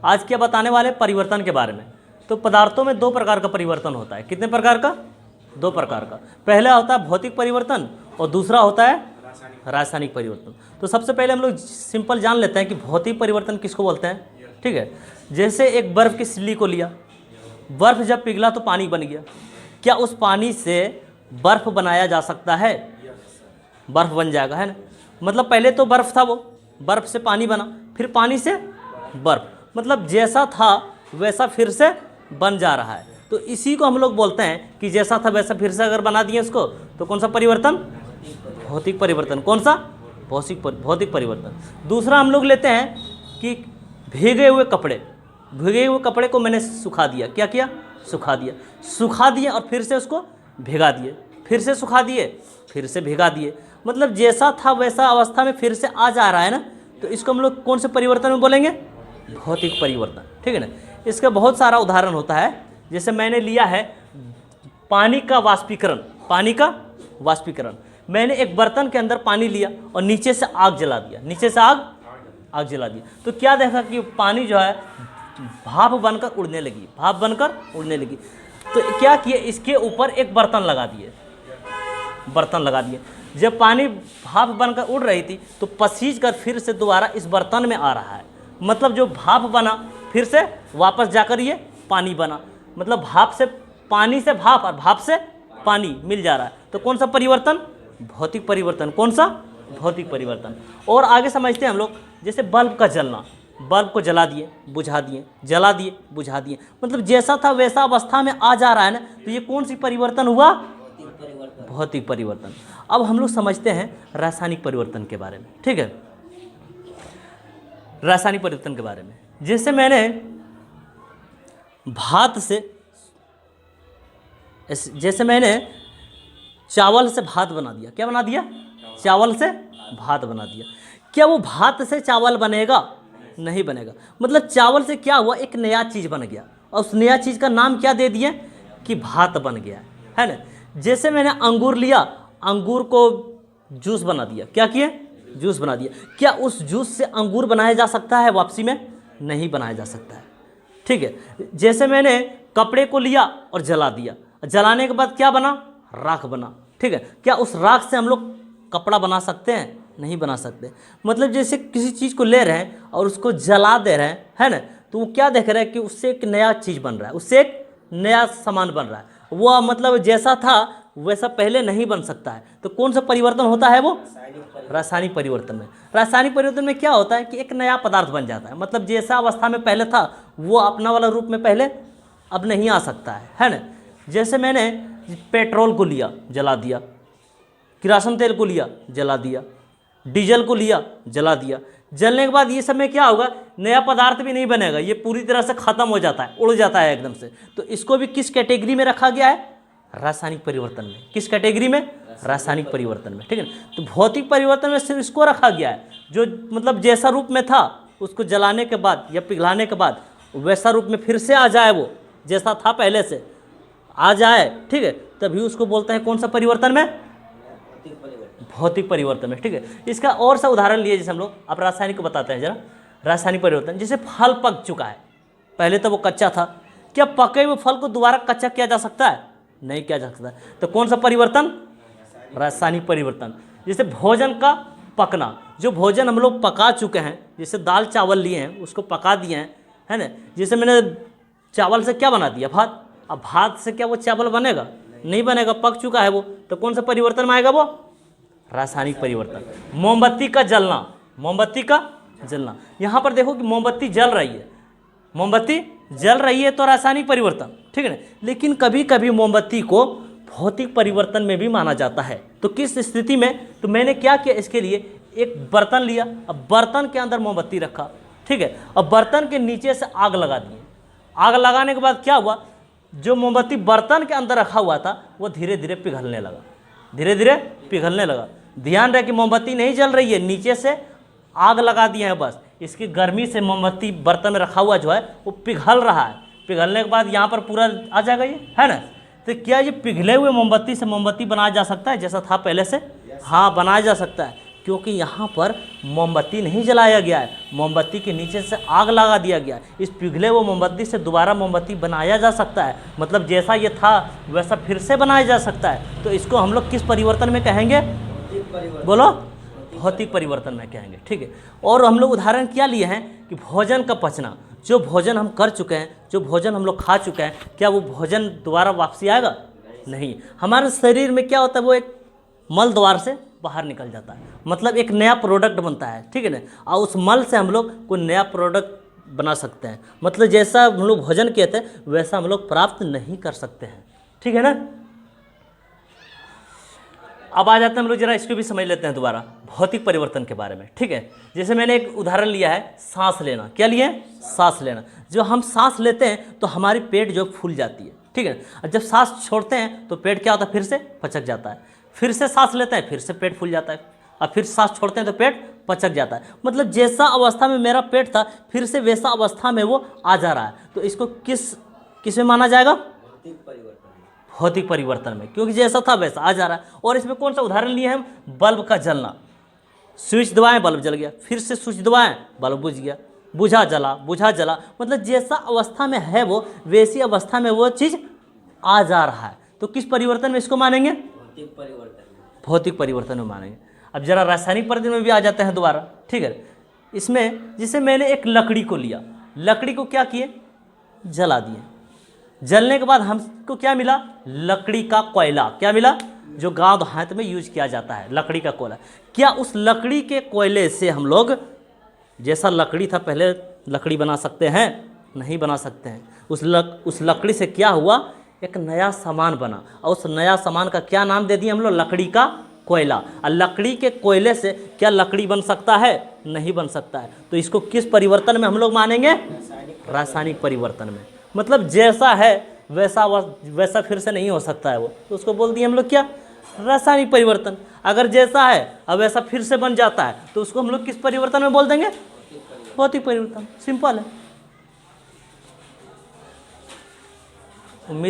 आज क्या बताने वाले परिवर्तन के बारे में। तो पदार्थों में दो प्रकार का परिवर्तन होता है। कितने प्रकार का? दो प्रकार का। पहला होता है भौतिक परिवर्तन और दूसरा होता है रासायनिक परिवर्तन। तो सबसे पहले हम लोग सिंपल जान लेते हैं कि भौतिक परिवर्तन किसको बोलते हैं। ठीक है, जैसे एक बर्फ़ की सिल्ली को लिया, बर्फ़ जब पिघला तो पानी बन गया। क्या उस पानी से बर्फ़ बनाया जा सकता है? बर्फ़ बन जाएगा, है ना। मतलब पहले तो बर्फ़ था, वो बर्फ़ से पानी बना, फिर पानी से बर्फ़, मतलब जैसा था वैसा फिर से बन जा रहा है। तो इसी को हम लोग बोलते हैं कि जैसा था वैसा फिर से अगर बना दिए इसको, तो कौन सा परिवर्तन? भौतिक परिवर्तन। कौन सा? भौतिक परिवर्तन। दूसरा हम लोग लेते हैं कि भीगे हुए कपड़े को मैंने सुखा दिया। क्या किया? सुखा दिए और फिर से उसको भिगा दिए, फिर से सुखा दिए, फिर से भिगा दिए। मतलब जैसा था वैसा अवस्था में फिर से आ जा रहा है ना, तो इसको हम लोग कौन से परिवर्तन में बोलेंगे? भौतिक परिवर्तन। ठीक है ना। इसका बहुत सारा उदाहरण होता है। जैसे मैंने लिया है पानी का वाष्पीकरण। मैंने एक बर्तन के अंदर पानी लिया और नीचे से आग जला दिया, तो क्या देखा कि पानी जो है भाप बनकर उड़ने लगी। तो क्या किए, इसके ऊपर एक बर्तन लगा दिए। जब पानी भाप बनकर उड़ रही थी तो पसीज कर फिर से दोबारा इस बर्तन में आ रहा है। मतलब जो भाप बना फिर से वापस जाकर ये पानी बना। मतलब भाप से पानी से भाप और भाप से पानी मिल जा रहा है। तो कौन सा परिवर्तन? भौतिक परिवर्तन। कौन सा? भौतिक परिवर्तन। और आगे समझते हैं हम लोग, जैसे बल्ब का जलना, बल्ब को जला दिए बुझा दिए, मतलब जैसा था वैसा अवस्था में आ जा रहा है ना, तो ये कौन सी परिवर्तन हुआ? भौतिक परिवर्तन। अब हम लोग समझते हैं रासायनिक परिवर्तन के बारे में। ठीक है, रासायनिक परिवर्तन के बारे में, जैसे मैंने चावल से भात बना दिया। क्या बना दिया? चावल से भात बना दिया। क्या वो भात से चावल बनेगा? नहीं बनेगा। मतलब चावल से क्या हुआ, एक नया चीज़ बन गया और उस नया चीज़ का नाम क्या दे दिए कि भात बन गया, है ना। जैसे मैंने अंगूर लिया, अंगूर को जूस बना दिया। क्या किए? जूस बना दिया। क्या उस जूस से अंगूर बनाया जा सकता है वापसी में? नहीं बनाया जा सकता है। ठीक है, जैसे मैंने कपड़े को लिया और जला दिया, जलाने के बाद क्या बना? राख बना। ठीक है, क्या उस राख से हम लोग कपड़ा बना सकते हैं? नहीं बना सकते। मतलब जैसे किसी चीज़ को ले रहे हैं और उसको जला दे रहे हैं, है ना, तो वो क्या देख रहे हैं कि उससे एक नया चीज़ बन रहा है, उससे एक नया सामान बन रहा है। वो मतलब जैसा था वैसा पहले नहीं बन सकता है। तो कौन सा परिवर्तन होता है? वो रासायनिक परिवर्तन में। रासायनिक परिवर्तन में क्या होता है कि एक नया पदार्थ बन जाता है। मतलब जैसा अवस्था में पहले था वो अपना वाला रूप में पहले अब नहीं आ सकता है ना। जैसे मैंने पेट्रोल को लिया जला दिया, किरासन तेल को लिया जला दिया, डीजल को लिया जला दिया। जलने के बाद ये सब में क्या होगा? नया पदार्थ भी नहीं बनेगा, ये पूरी तरह से खत्म हो जाता है, उड़ जाता है एकदम से। तो इसको भी किस कैटेगरी में रखा गया है? रासायनिक परिवर्तन में। किस कैटेगरी में? रासायनिक परिवर्तन में। ठीक है, तो भौतिक परिवर्तन में सिर्फ इसको रखा गया है जो मतलब जैसा रूप में था उसको जलाने के बाद या पिघलाने के बाद वैसा रूप में फिर से आ जाए, वो जैसा था पहले से आ जाए। ठीक है, तभी उसको बोलते हैं कौन सा परिवर्तन में? भौतिक परिवर्तन में। ठीक है, इसका और सा उदाहरण लिए जैसे हम लोग अब रासायनिक को बताते हैं जरा। रासायनिक परिवर्तन, जैसे फल पक चुका है, पहले तो वो कच्चा था, क्या पके हुए फल को दोबारा कच्चा किया जा सकता है? नहीं किया जा सकता। तो कौन सा परिवर्तन? रासायनिक परिवर्तन। जैसे भोजन का पकना, जो भोजन हम लोग पका चुके हैं, जैसे दाल चावल लिए हैं उसको पका दिए हैं, है ना। जैसे मैंने चावल से क्या बना दिया? भात। अब भात से क्या वो चावल बनेगा? नहीं बनेगा, पक चुका है वो। तो कौन सा परिवर्तन में आएगा वो? रासायनिक परिवर्तन। मोमबत्ती का जलना, यहाँ पर देखो कि मोमबत्ती जल रही है तो रासायनिक परिवर्तन। ठीक है ना। लेकिन कभी कभी मोमबत्ती को भौतिक परिवर्तन में भी माना जाता है। तो किस स्थिति में? तो मैंने क्या किया, इसके लिए एक बर्तन लिया, अब बर्तन के अंदर मोमबत्ती रखा। ठीक है, अब बर्तन के नीचे से आग लगा दिए। आग लगाने के बाद क्या हुआ, जो मोमबत्ती बर्तन के अंदर रखा हुआ था वो धीरे धीरे पिघलने लगा। ध्यान रहे कि मोमबत्ती नहीं जल रही है, नीचे से आग लगा दिए हैं बस। इसकी गर्मी से मोमबत्ती बर्तन में रखा हुआ जो है वो पिघल रहा है। पिघलने के बाद यहाँ पर पूरा आ जाएगा ये, है ना। तो क्या ये पिघले हुए मोमबत्ती से मोमबत्ती बनाया जा सकता है जैसा था पहले से? हाँ, बनाया जा सकता है। क्योंकि यहाँ पर मोमबत्ती नहीं जलाया गया है, मोमबत्ती के नीचे से आग लगा दिया गया है। इस पिघले हुए मोमबत्ती से दोबारा मोमबत्ती बनाया जा सकता है, मतलब जैसा ये था वैसा फिर से बनाया जा सकता है। तो इसको हम लोग किस परिवर्तन में कहेंगे? बोलो, भौतिक परिवर्तन में कहेंगे। ठीक है। और हम लोग उदाहरण क्या लिए हैं कि भोजन का पचना, जो भोजन हम कर चुके हैं, जो भोजन हम लोग खा चुके हैं, क्या वो भोजन दोबारा वापसी आएगा? नहीं। हमारे शरीर में क्या होता है, वो एक मल द्वार से बाहर निकल जाता है, मतलब एक नया प्रोडक्ट बनता है। ठीक है ना। और उस मल से हम लोग कोई नया प्रोडक्ट बना सकते हैं, मतलब जैसा हम लोग भोजन किए थे वैसा हम लोग प्राप्त नहीं कर सकते हैं। ठीक है ना। अब आ जाते हैं हम लोग, जरा इसको भी समझ लेते हैं दोबारा भौतिक परिवर्तन के बारे में। ठीक है। जैसे मैंने एक उदाहरण लिया है, सांस लेना। क्या लिए? सांस लेना। जो हम सांस लेते हैं तो हमारी पेट जो फूल जाती है। ठीक है। और जब सांस छोड़ते हैं तो पेट क्या होता है, फिर से पचक जाता है। फिर से सांस लेते हैं, फिर से पेट फूल जाता है, और फिर सांस छोड़ते हैं तो पेट पचक जाता है। मतलब जैसा अवस्था में मेरा पेट था, फिर से वैसा अवस्था में वो आ जा रहा है। तो इसको किस में माना जाएगा? भौतिक परिवर्तन में, क्योंकि जैसा था वैसा आ जा रहा है। और इसमें कौन सा उदाहरण लिए हम? बल्ब का जलना। स्विच दबाएं, बल्ब जल गया, फिर से स्विच दबाएं, बल्ब बुझ गया, बुझा जला, बुझा जला। मतलब जैसा अवस्था में है वो, वैसी अवस्था में वो चीज़ आ जा रहा है। तो किस परिवर्तन में इसको मानेंगे? भौतिक परिवर्तन में मानेंगे। अब जरा रासायनिक परिवर्तन में भी आ जाते हैं दोबारा। ठीक है। इसमें जैसे मैंने एक लकड़ी को लिया, लकड़ी को क्या किए? जला दिए। जलने के बाद हमको क्या मिला? लकड़ी का कोयला। क्या मिला? जो गांव देहात में यूज किया जाता है, लकड़ी का कोयला। क्या उस लकड़ी के कोयले से हम लोग जैसा लकड़ी था पहले लकड़ी बना सकते हैं? नहीं बना सकते हैं। उस लकड़ी से क्या हुआ? एक नया सामान बना, और उस नया सामान का क्या नाम दे दिए हम लोग? लकड़ी का कोयला। और लकड़ी के कोयले से क्या लकड़ी बन सकता है? नहीं बन सकता है। तो इसको किस परिवर्तन में हम लोग मानेंगे? रासायनिक परिवर्तन में। मतलब जैसा है वैसा फिर से नहीं हो सकता है वो, तो उसको बोल दिए हम लोग क्या? रासायनिक परिवर्तन। अगर जैसा है अब वैसा फिर से बन जाता है तो उसको हम लोग किस परिवर्तन में बोल देंगे? भौतिक परिवर्तन। सिंपल है। उम्मीद